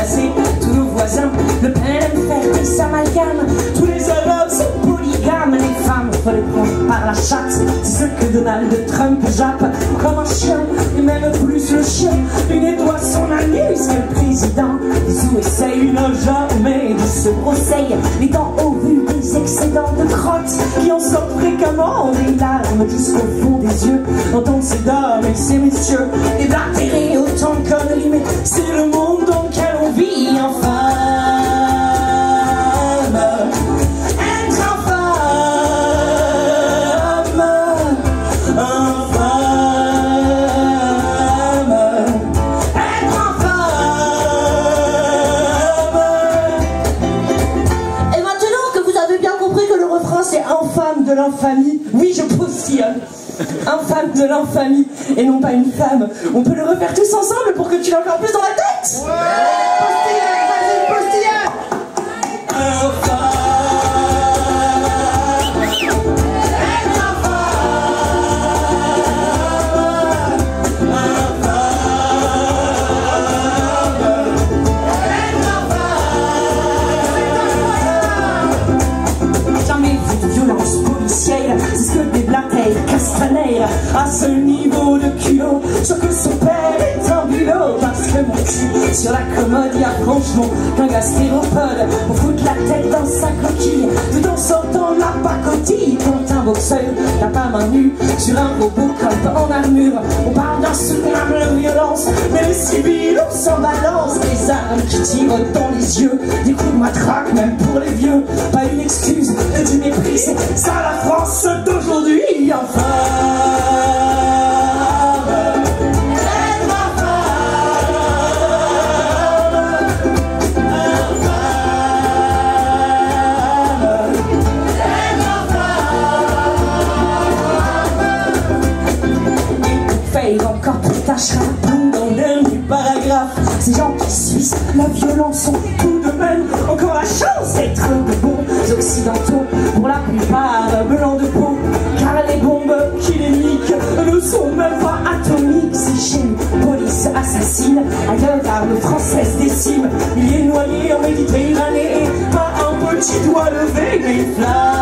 blasés, tous nos voisins, Le Pen aime faire des amalgames. Tous les arabes sont polygames. Les femmes, faut les prendre par la chatte. C'est ce que Donald Trump jappe comme un chien, et même plus le chien. Il nettoie son anus, que le président des USA n'a jamais dit se brosseille les dents au vu des excédents de crottes qui en sortent fréquemment des larmes jusqu'au fond des yeux. Entendre ces dames et ces messieurs déblatérer autant de conneries, mais c'est le monde dans lequel on vit. Enfin de l'infamie, oui je postillonne. Infâme de l'infamie et non pas une femme. On peut le refaire tous ensemble pour que tu l'aies encore plus dans la tête. Ouais. Postillonne, vas-y, postillonne. C'est ce que déblatère Castaner à ce niveau de culot. Sauf que son père est un bulot. Parce que mon cul sur la commode, y a franchement qu'un gastéropode pour foutre la tête dans sa coquille, tout en sortant de la pacotille. Quand un boxeur n'a pas main nue sur un Robocop en armure, on parle d'insoutenable violence. Mais les civils, on s'en balance. Les armes qui tirent dans les yeux, des coups de matraque même pour les vieux. Pas une excuse, mais du mépris, c'est ça la France d'aujourd'hui. Enfin encore plus tâchera dans le dernier paragraphe. Ces gens qui suissent la violence ont tout de même encore la chance d'être de bons occidentaux, pour la plupart blancs de peau, car les bombes qui les niquent ne sont même pas atomiques. C'est chez nous, police assassine, ailleurs l'arme française décime. Il est noyé en Méditerranée, pas un petit doigt levé, mais flamme.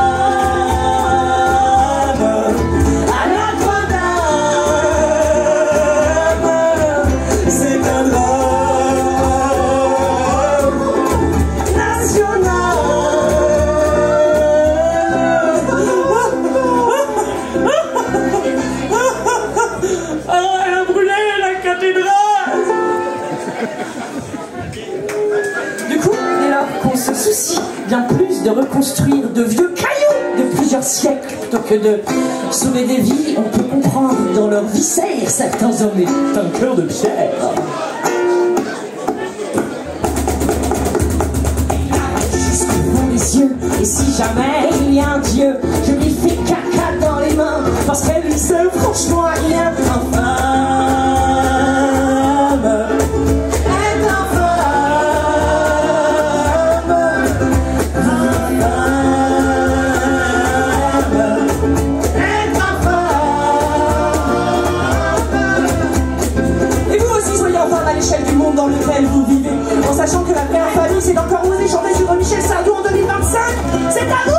Bien plus de reconstruire de vieux cailloux de plusieurs siècles plutôt que de sauver des vies, on peut comprendre dans leur viscère certains hommes est un cœur de pierre. Jusqu'au fond des yeux, et si jamais il y a un Dieu, je lui fais caca dans les mains parce qu'elle lui sert franchement à rien. Enfin dans lequel vous vivez, en sachant que la vraie infamie c'est d'encore oser chanter sur Michel Sardou en 2025. C'est à vous.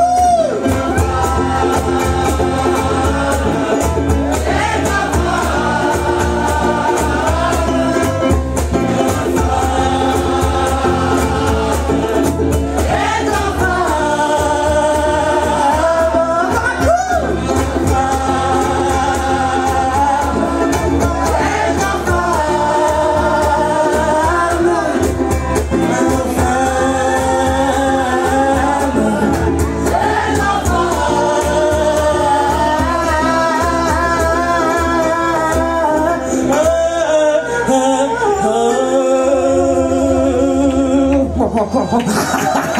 Ha ha ha ha.